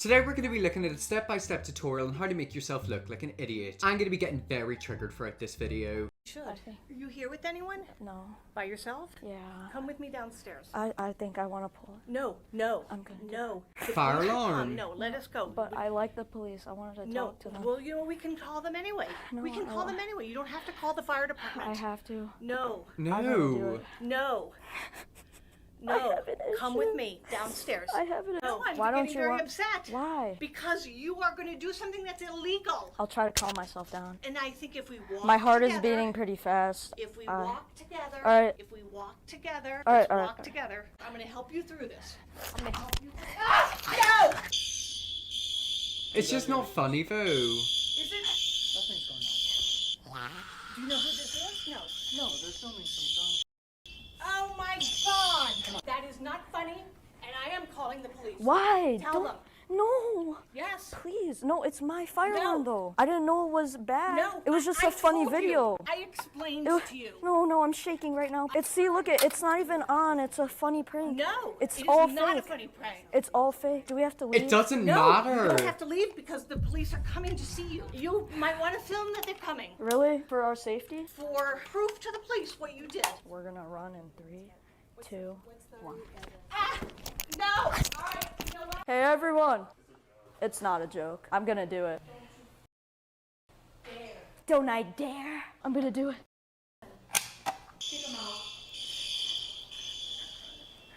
Today we're going to be looking at a step-by-step tutorial on how to make yourself look like an idiot. I'm going to be getting very triggered throughout this video. Should. Are you here with anyone? No. By yourself? Yeah. Come with me downstairs. I think I want to pull it. No. I'm gonna No. Fire alarm. No, let us go. But I like the police. I wanted to talk to them. Well, you know, we can call them anyway. No, we can call them anyway. You don't have to call the fire department. I have to. No. No. No. I No. have an Come issue. with me downstairs. I have an issue. No, I'm Why getting don't you very want... upset. Why? Because you are going to do something that's illegal. I'll try to calm myself down. And I think if we walk My heart together, is beating pretty fast. If we walk together, Alright. if we walk together, Alright, let's alright, walk alright. together. I'm going to help you through this. I'm going to help you. No! It's just not funny though. Is it? Nothing's going on. Do you know who this is? No. No, they're filming some dumb. Oh my God! That is not funny, and I am calling the police. Why? Tell them. No. Yes. Please. No, it's my fire No. alarm though. I didn't know it was bad. No. It was just I a funny told you. video. I explained It was- to you. No, I'm shaking right now. See, look it's not even on. It's a funny prank. No. It's it is all not a fake. funny prank. It's all fake. Do we have to leave? It doesn't No, you matter. don't have to leave because the police are coming to see you. You might want to film that they're coming. Really? For our safety? For proof to the police what you did. We're gonna run in 3, 2, 1. Ah! No! All right, you know what? Hey everyone! It's not a joke. I'm gonna do it. There. Don't I dare! I'm gonna do it. Kick 'em out.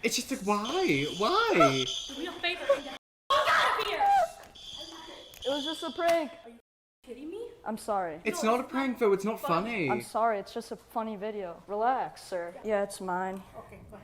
It's just like, why? Why? Do me a favor and get out of here! It was just a prank. Kidding me? I'm sorry. It's not a prank though, it's not funny. I'm sorry, it's just a funny video. Relax, sir. Yeah, it's mine. Okay, fine.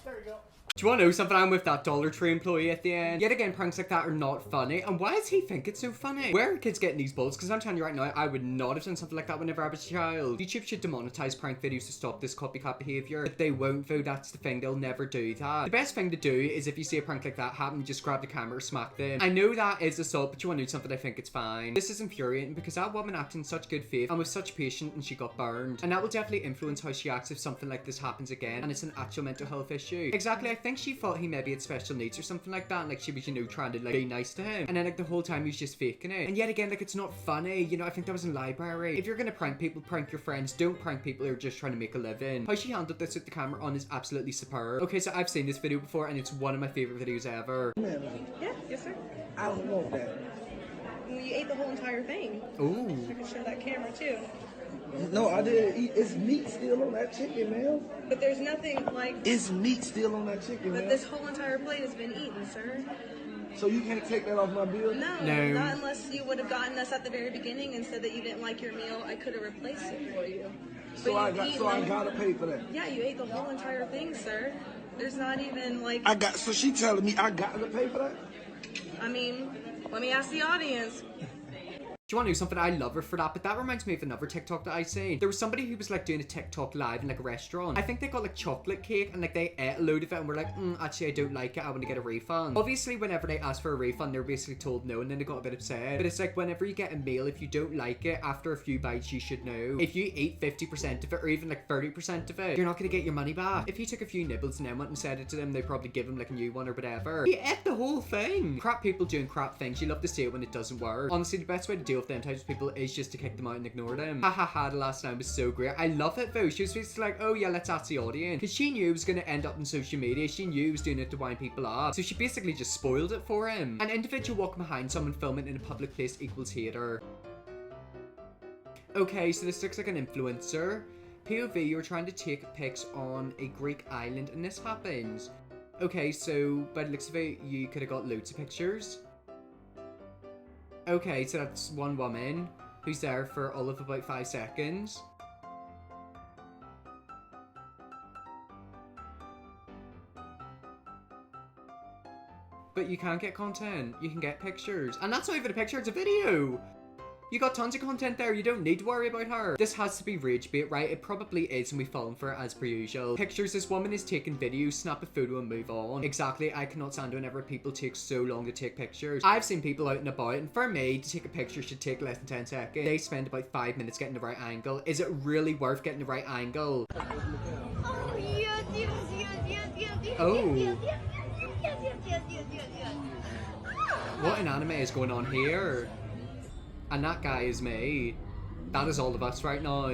There you go. Do you want to know something? I'm with that Dollar Tree employee at the end. Yet again, pranks like that are not funny. And why does he think it's so funny? Where are kids getting these bullets? Because I'm telling you right now, I would not have done something like that whenever I was a child. YouTube should demonetize prank videos to stop this copycat behavior. But they won't though, that's the thing. They'll never do that. The best thing to do is if you see a prank like that happen, just grab the camera or smack them. I know that is assault, but you want to know something? I think it's fine. This is infuriating because that woman acted in such good faith and with such patience and she got burned. And that will definitely influence how she acts if something like this happens again and it's an actual mental health issue. Exactly, I think she thought he maybe had special needs or something like that, and like she was, you know, trying to like be nice to him, and then like the whole time he was just faking it. And yet again, like it's not funny, you know. I think that was in library. If you're gonna prank people, prank your friends. Don't prank people who are just trying to make a living. How she handled this with the camera on is absolutely superb. Okay, so I've seen this video before and it's one of my favorite videos ever. Yeah, yes sir. I don't want that. You ate the whole entire thing. Ooh. I can show that camera too. No, I didn't eat. It's meat still on that chicken, man. But there's nothing like. It's meat still on that chicken, But man. this whole entire plate has been eaten, sir. So you can't take that off my bill? No, No. not unless you would have gotten this at the very beginning and said that you didn't like your meal. I could have replaced it for you. So I gotta pay for that. Yeah, you ate the whole entire thing, sir. There's not even like. So she telling me I got to pay for that? I mean, let me ask the audience. Do you want to know something? I love her for that, but that reminds me of another TikTok that I seen. There was somebody who was like doing a TikTok live in like a restaurant. I think they got like chocolate cake and like they ate a load of it and were like, actually I don't like it, I want to get a refund. Obviously whenever they asked for a refund, they were basically told no, and then they got a bit upset. But it's like whenever you get a meal, if you don't like it, after a few bites you should know. If you eat 50% of it or even like 30% of it, you're not going to get your money back. If you took a few nibbles and then went and said it to them, they'd probably give them like a new one or whatever. He ate the whole thing. Crap people doing crap things, you love to see it when it doesn't work. Honestly, the best way to deal with them types of people is just to kick them out and ignore them. Ha ha ha, the last time was so great. I love it though. She was basically like, oh yeah, let's ask the audience. Because she knew it was going to end up on social media. She knew he was doing it to wind people up. So she basically just spoiled it for him. An individual walking behind someone filming in a public place equals hater. Okay, so this looks like an influencer. POV, you're trying to take pics on a Greek island and this happens. Okay, so by the looks of it, you could have got loads of pictures. Okay, so that's one woman who's there for all of about 5 seconds. But you can't get content. You can get pictures. And that's not even a picture, it's a video! You got tons of content there, you don't need to worry about her. This has to be rage bait, right? It probably is, and we've fallen for it as per usual. Pictures, this woman is taking videos, snap a photo and move on. Exactly, I cannot stand whenever people take so long to take pictures. I've seen people out and about, and for me, to take a picture should take less than 10 seconds. They spend about 5 minutes getting the right angle. Is it really worth getting the right angle? Oh, yes, yes, yes, yes, yes, yes, Oh. yes, yes, yes, yes, yes, yes, What an anime is going on here? And that guy is me. That is all of us right now.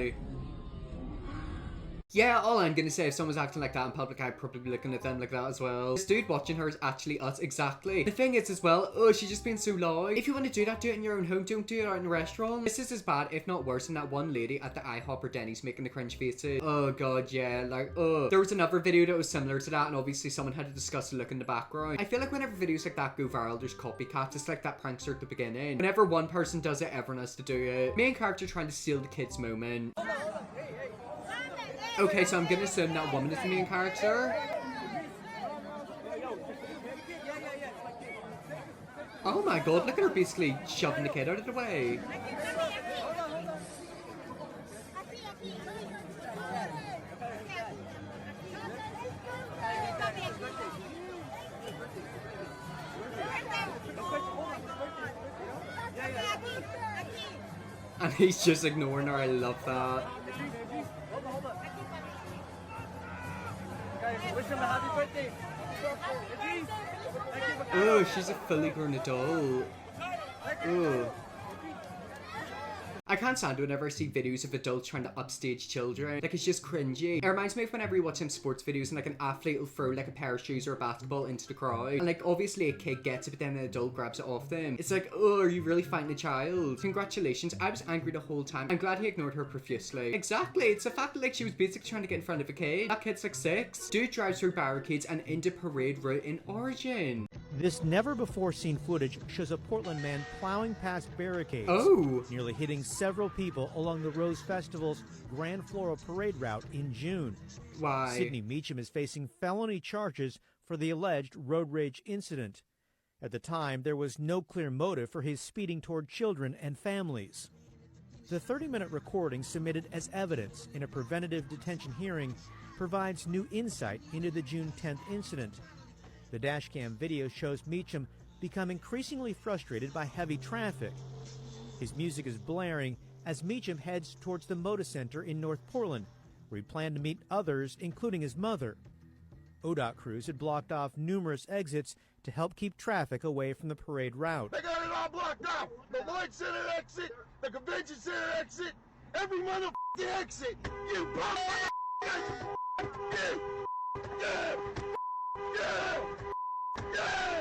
Yeah, all I'm gonna say, if someone's acting like that in public, I'd probably be looking at them like that as well. This dude watching her is actually us, exactly. The thing is as well, oh, she's just being so loud. If you want to do that, do it in your own home, don't do it out in a restaurant. This is as bad, if not worse, than that one lady at the IHOP or Denny's making the cringe faces. Oh god, yeah, like, oh. There was another video that was similar to that, and obviously someone had to discuss the look in the background. I feel like whenever videos like that go viral, there's copycats. It's like that prankster at the beginning. Whenever one person does it, everyone has to do it. Main character trying to steal the kid's moment. Okay, so I'm gonna assume that woman is the main character. Oh my god, look at her basically shoving the kid out of the way. And he's just ignoring her, I love that. Wish him a happy birthday. Oh, she's a fully grown adult. Oh. I can't stand whenever I see videos of adults trying to upstage children. Like, it's just cringy. It reminds me of whenever you watch some sports videos and like an athlete will throw like a pair of shoes or a basketball into the crowd. And like, obviously a kid gets it, but then an adult grabs it off them. It's like, oh, are you really fighting a child? Congratulations, I was angry the whole time. I'm glad he ignored her profusely. Exactly, it's the fact that like she was basically trying to get in front of a kid. That kid's like 6. Dude drives through barricades and into parade route in Origin. This never-before-seen footage shows a Portland man plowing past barricades, nearly hitting several people along the Rose Festival's Grand Floral Parade route in June. Why? Sidney Meacham is facing felony charges for the alleged road rage incident. At the time, there was no clear motive for his speeding toward children and families. The 30-minute recording submitted as evidence in a preventative detention hearing provides new insight into the June 10th incident. The dashcam video shows Meacham become increasingly frustrated by heavy traffic. His music is blaring as Meacham heads towards the Moda Center in North Portland, where he planned to meet others, including his mother. ODOT crews had blocked off numerous exits to help keep traffic away from the parade route. They got it all blocked off. The Lloyd Center exit, the Convention Center exit, every motherfucking exit. You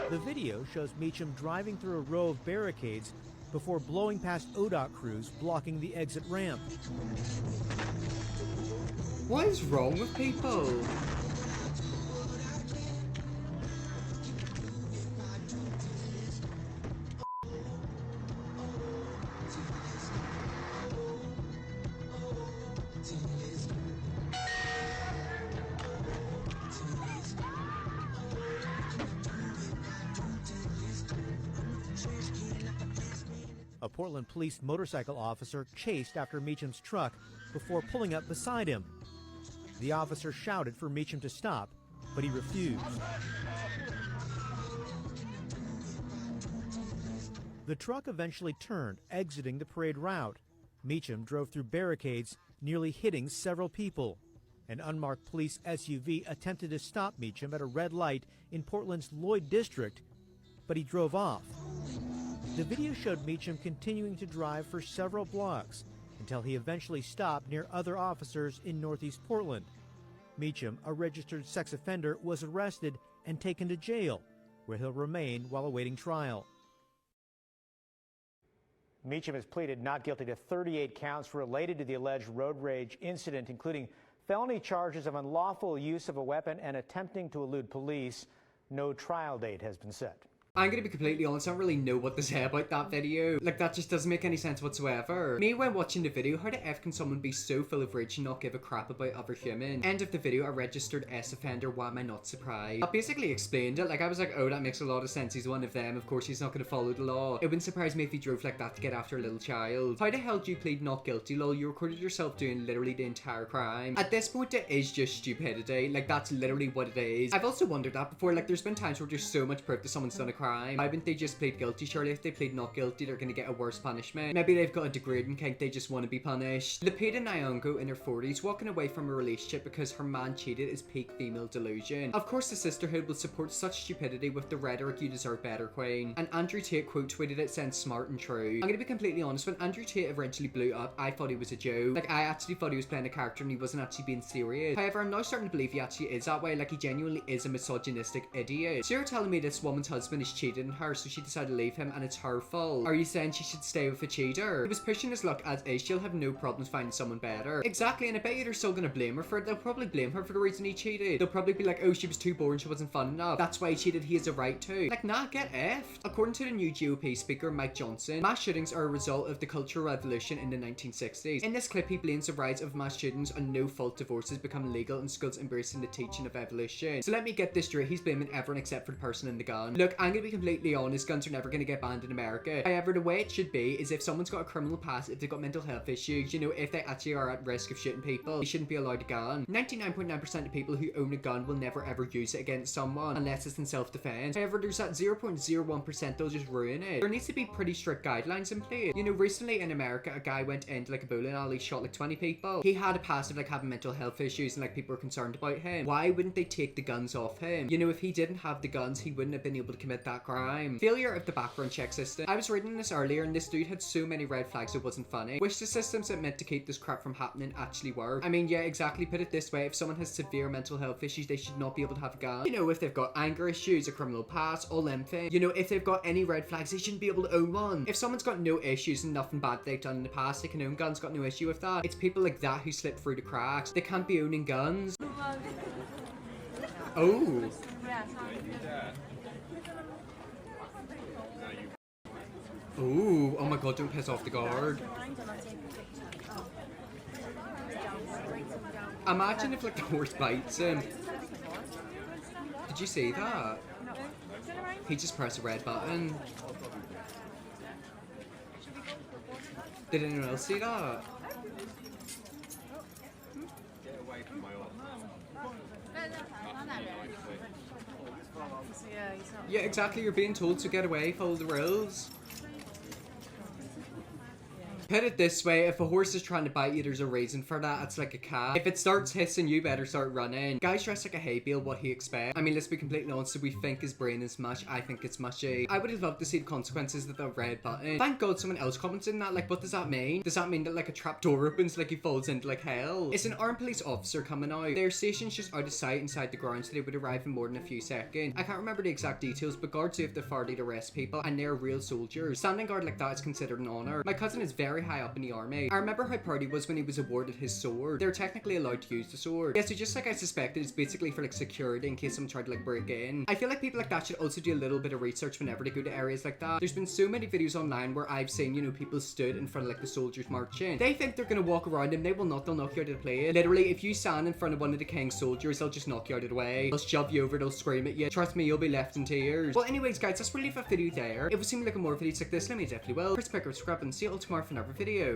The video shows Meacham driving through a row of barricades before blowing past ODOT crews blocking the exit ramp. What is wrong with people? A Portland police motorcycle officer chased after Meacham's truck before pulling up beside him. The officer shouted for Meacham to stop, but he refused. The truck eventually turned, exiting the parade route. Meacham drove through barricades, nearly hitting several people. An unmarked police SUV attempted to stop Meacham at a red light in Portland's Lloyd district, but he drove off. The video showed Meacham continuing to drive for several blocks until he eventually stopped near other officers in Northeast Portland. Meacham, a registered sex offender, was arrested and taken to jail, where he'll remain while awaiting trial. Meacham has pleaded not guilty to 38 counts related to the alleged road rage incident, including felony charges of unlawful use of a weapon and attempting to elude police. No trial date has been set. I'm gonna be completely honest, I don't really know what to say about that video. Like, that just doesn't make any sense whatsoever. Me, when watching the video, how the F can someone be so full of rage and not give a crap about other humans? End of the video, a registered S offender, why am I not surprised? I basically explained it, like, I was like, oh, that makes a lot of sense, he's one of them, of course he's not gonna follow the law. It wouldn't surprise me if he drove like that to get after a little child. How the hell do you plead not guilty, lol? You recorded yourself doing literally the entire crime. At this point, it is just stupidity, like, that's literally what it is. I've also wondered that before, like, there's been times where there's so much proof that someone's done a crime crime. Why wouldn't they just plead guilty? Surely if they plead not guilty, they're gonna get a worse punishment. Maybe they've got a degrading kink, they just want to be punished. Lupita Nyong'o in her 40s walking away from a relationship because her man cheated is peak female delusion. Of course the sisterhood will support such stupidity with the rhetoric "you deserve better, queen." And Andrew Tate quote tweeted it saying smart and true. I'm gonna be completely honest, when Andrew Tate originally blew up, I thought he was a joke. Like, I actually thought he was playing a character and he wasn't actually being serious. However, I'm now starting to believe he actually is that way. Like, he genuinely is a misogynistic idiot. So you're telling me this woman's husband is cheating on her, so she decided to leave him and it's her fault? Are you saying she should stay with a cheater? He was pushing his luck as is. She'll have no problems finding someone better. Exactly, and I bet you they're still gonna blame her for it. They'll probably blame her for the reason he cheated. They'll probably be like, oh, she was too boring, she wasn't fun enough. That's why he cheated, he has a right to. Like, nah, get effed. According to the new GOP speaker, Mike Johnson, mass shootings are a result of the Cultural Revolution in the 1960s. In this clip, he blames the rise of mass shootings on no-fault divorces becoming legal and schools embracing the teaching of evolution. So let me get this straight, he's blaming everyone except for the person in the gun. Look, I'm gonna be completely honest, guns are never gonna get banned in America. However, the way it should be is if someone's got a criminal past, if they've got mental health issues, you know, if they actually are at risk of shooting people, they shouldn't be allowed a gun. 99.9% of people who own a gun will never ever use it against someone unless it's in self-defense. However, there's that 0.01% they'll just ruin it. There needs to be pretty strict guidelines in place. You know, recently in America, a guy went into like a bowling alley, shot like 20 people. He had a past of like having mental health issues and like people were concerned about him. Why wouldn't they take the guns off him? You know, if he didn't have the guns, he wouldn't have been able to commit that crime. Failure of the background check system. I was reading this earlier and this dude had so many red flags it wasn't funny. Wish the systems that meant to keep this crap from happening actually work. I mean, yeah, exactly. Put it this way, if someone has severe mental health issues, they should not be able to have a gun. You know, if they've got anger issues, a criminal past, all them things. You know, if they've got any red flags, they shouldn't be able to own one. If someone's got no issues and nothing bad they've done in the past, they can own guns, got no issue with that. It's people like that who slip through the cracks. They can't be owning guns. Oh. Ooh, oh my god, don't piss off the guard. Imagine if like the horse bites him. Did you see that? He just pressed a red button. Did anyone else see that? Yeah, exactly, you're being told to get away, follow the rules. Put it this way, if a horse is trying to bite you, there's a reason for that. It's like a cat. If it starts hissing, you better start running. Guy's dressed like a hay bale, what he expects. I mean, let's be completely honest, so we think his brain is mush, I think it's mushy. I would have loved to see the consequences of the red button. Thank god someone else commented on that, like what does that mean? Does that mean that like a trap door opens, like he falls into like hell? It's an armed police officer coming out. Their station's just out of sight inside the ground, so they would arrive in more than a few seconds. I can't remember the exact details, but guards do have the authority to arrest people, and they're real soldiers. Standing guard like that is considered an honor. My cousin is very high up in the army. I remember how proud he was when he was awarded his sword. They're technically allowed to use the sword. Yeah, so just like I suspected, it's basically for like security in case someone tried to like break in. I feel like people like that should also do a little bit of research whenever they go to areas like that. There's been so many videos online where I've seen, you know, people stood in front of like the soldiers marching. They think they're gonna walk around them. They will not. They'll knock you out of the place. Literally, if you stand in front of one of the king's soldiers, they'll just knock you out of the way. They'll shove you over. They'll scream at you. Trust me, you'll be left in tears. Well, anyways, guys, that's really for video there. If we see me looking more videos like this, let me definitely will. Press pick or subscribe and see you all tomorrow for another video.